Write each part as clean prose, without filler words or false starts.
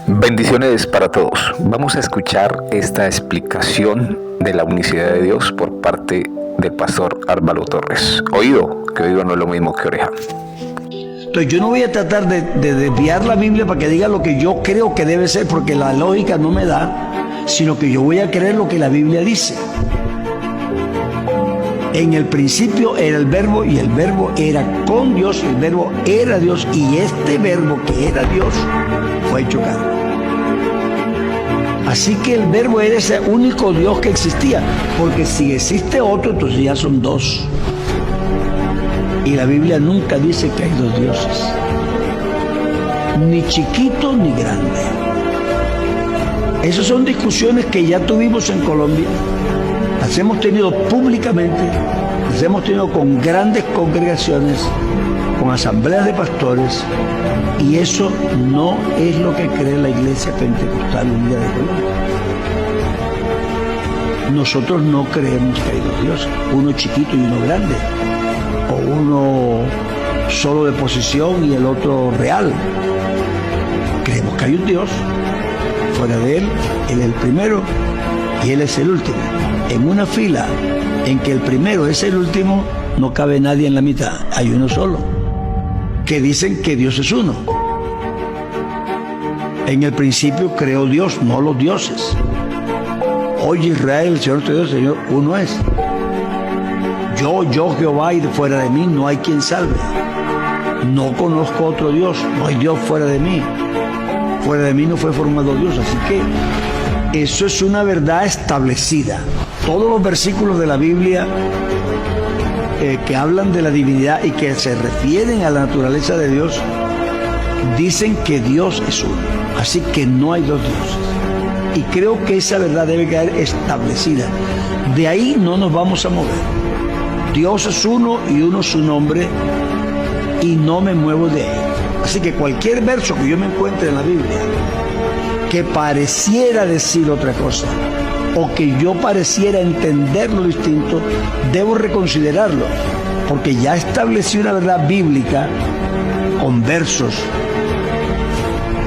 Bendiciones para todos. Vamos a escuchar esta explicación de la unicidad de Dios por parte del pastor Álvaro Torres. Oído, que oído no es lo mismo que oreja. Entonces yo no voy a tratar de desviar la Biblia para que diga lo que yo creo que debe ser, porque la lógica no me da, sino que yo voy a creer lo que la Biblia dice. En el principio era el verbo, y el verbo era con Dios, y el verbo era Dios, y este verbo que era Dios fue hecho carne. Así que el verbo era ese único Dios que existía, porque si existe otro, entonces ya son dos. Y la Biblia nunca dice que hay dos dioses, ni chiquito ni grande. Esas son discusiones que ya tuvimos en Colombia, las hemos tenido públicamente, las hemos tenido con grandes congregaciones, con asambleas de pastores, y eso no es lo que cree la Iglesia Pentecostal Unida de Colombia. Nosotros no creemos que hay dos dioses, uno chiquito y uno grande, o uno solo de posición y el otro real. Creemos que hay un Dios, fuera de Él es el primero y Él es el último. En una fila en que el primero es el último, no cabe nadie en la mitad, hay uno solo, que dicen que Dios es uno. En el principio creó Dios, no los dioses. Oye Israel, el Señor nuestro Dios, el Señor uno es. Yo Jehová, y fuera de mí no hay quien salve. No conozco otro Dios, no hay Dios fuera de mí. Fuera de mí no fue formado Dios, así que eso es una verdad establecida. Todos los versículos de la Biblia que hablan de la divinidad y que se refieren a la naturaleza de Dios, dicen que Dios es uno, así que no hay dos dioses. Y creo que esa verdad debe quedar establecida. De ahí no nos vamos a mover. Dios es uno y uno es su nombre, y no me muevo de ahí. Así que cualquier verso que yo me encuentre en la Biblia que pareciera decir otra cosa, o que yo pareciera entenderlo distinto, debo reconsiderarlo, porque ya establecí una verdad bíblica con versos,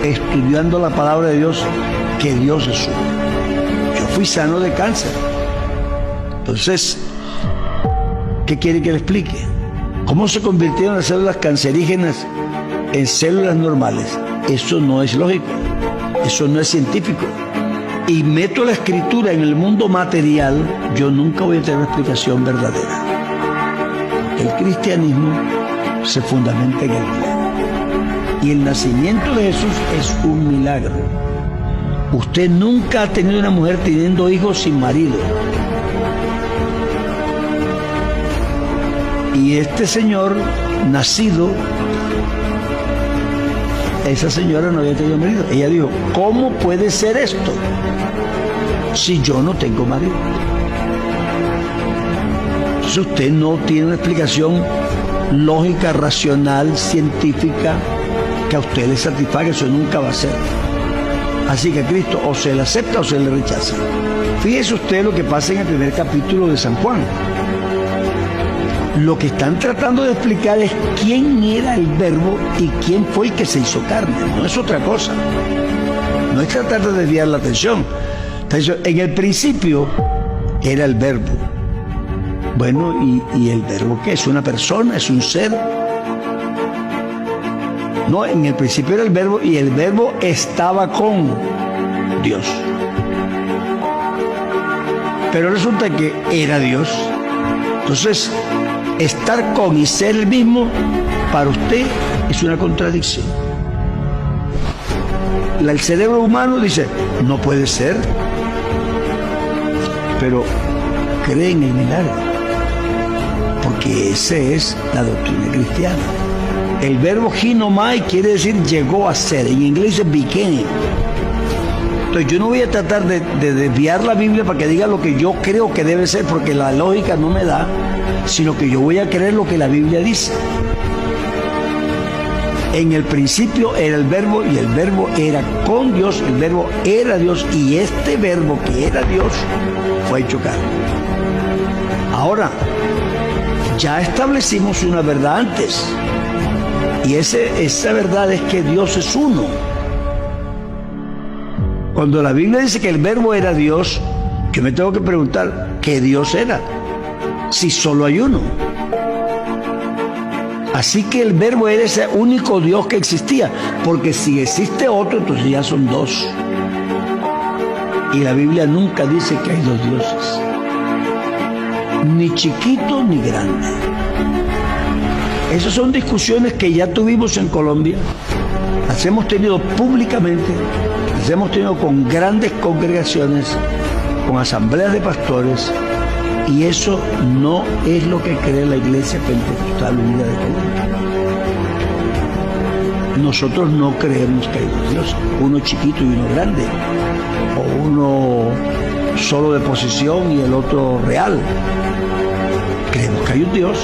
estudiando la palabra de Dios, que Dios es uno. Yo fui sano de cáncer. Entonces, ¿qué quiere que le explique? ¿Cómo se convirtieron las células cancerígenas en células normales? Eso no es lógico, eso no es científico. Y meto la escritura en el mundo material, yo nunca voy a tener una explicación verdadera. El cristianismo se fundamenta en el milagro. Y el nacimiento de Jesús es un milagro. Usted nunca ha tenido una mujer teniendo hijos sin marido. Y este señor, nacido, esa señora no había tenido marido. Ella dijo, ¿cómo puede ser esto si yo no tengo marido? Entonces usted no tiene una explicación lógica, racional, científica, que a usted le satisfaga. Eso nunca va a ser. Así que a Cristo o se le acepta o se le rechaza. Fíjese usted lo que pasa en el primer capítulo de San Juan. Lo que están tratando de explicar es quién era el verbo y quién fue el que se hizo carne. No es otra cosa. No es tratar de desviar la atención. Entonces, en el principio era el verbo. Bueno, ¿y el verbo qué? ¿Es una persona? ¿Es un ser? No, en el principio era el verbo, y el verbo estaba con Dios. Pero resulta que era Dios. Entonces, estar con y ser el mismo, para usted es una contradicción. El cerebro humano dice, no puede ser, pero cree en el milagro, porque esa es la doctrina cristiana. El verbo ginomai quiere decir llegó a ser, en inglés es became. Entonces yo no voy a tratar de desviar la Biblia para que diga lo que yo creo que debe ser, porque la lógica no me da, sino que yo voy a creer lo que la Biblia dice. En el principio era el verbo, y el verbo era con Dios, el verbo era Dios, y este verbo que era Dios fue hecho carne. Ahora, ya establecimos una verdad antes, y esa verdad es que Dios es uno. Cuando la Biblia dice que el verbo era Dios, yo me tengo que preguntar, ¿qué Dios era? Si solo hay uno. Así que el verbo era ese único Dios que existía, porque si existe otro, entonces ya son dos. Y la Biblia nunca dice que hay dos dioses, ni chiquito ni grande. Esas son discusiones que ya tuvimos en Colombia, las hemos tenido públicamente, las hemos tenido con grandes congregaciones, con asambleas de pastores, y eso no es lo que cree la Iglesia Pentecostal Unida de Colombia. Nosotros no creemos que hay dos dioses, uno chiquito y uno grande, o uno solo de posición y el otro real. Creemos que hay un Dios.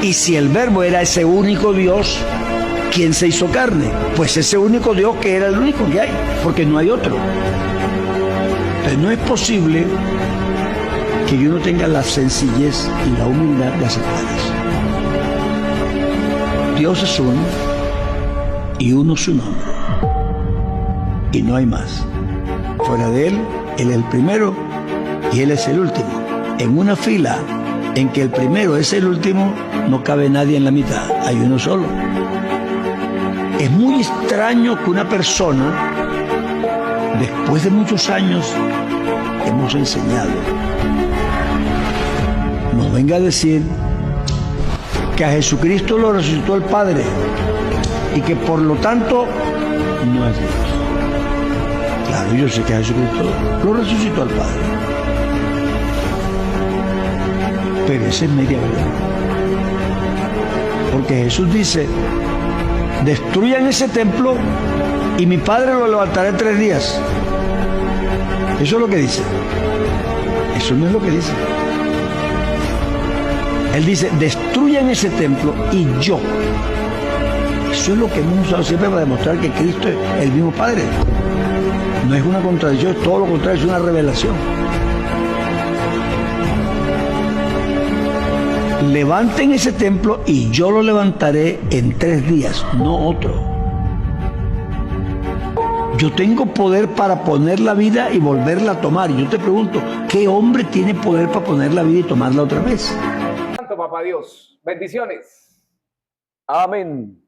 Y si el verbo era ese único Dios, ¿quién se hizo carne? Pues ese único Dios que era el único que hay, porque no hay otro. Entonces no es posible que yo no tenga la sencillez y la humildad de aceptar eso. Dios es uno y uno su nombre, y no hay más. Fuera de Él, Él es el primero y Él es el último. En una fila en que el primero es el último, no cabe nadie en la mitad, hay uno solo. Es muy extraño que una persona, después de muchos años hemos enseñado, nos venga a decir que a Jesucristo lo resucitó el Padre y que por lo tanto no es Dios. Claro, yo sé que a Jesucristo lo resucitó el Padre, pero esa es media verdad. Porque Jesús dice, destruyan ese templo y mi Padre lo levantará en 3 días. Eso es lo que dice. Eso no es lo que dice. Él dice, destruyan ese templo y yo. Eso es lo que hemos usado siempre para demostrar que Cristo es el mismo Padre. No es una contradicción, es todo lo contrario, es una revelación. Levanten ese templo y yo lo levantaré en 3 días, no otro. Yo tengo poder para poner la vida y volverla a tomar. Y yo te pregunto, ¿qué hombre tiene poder para poner la vida y tomarla otra vez? Santo Papá Dios, bendiciones. Amén.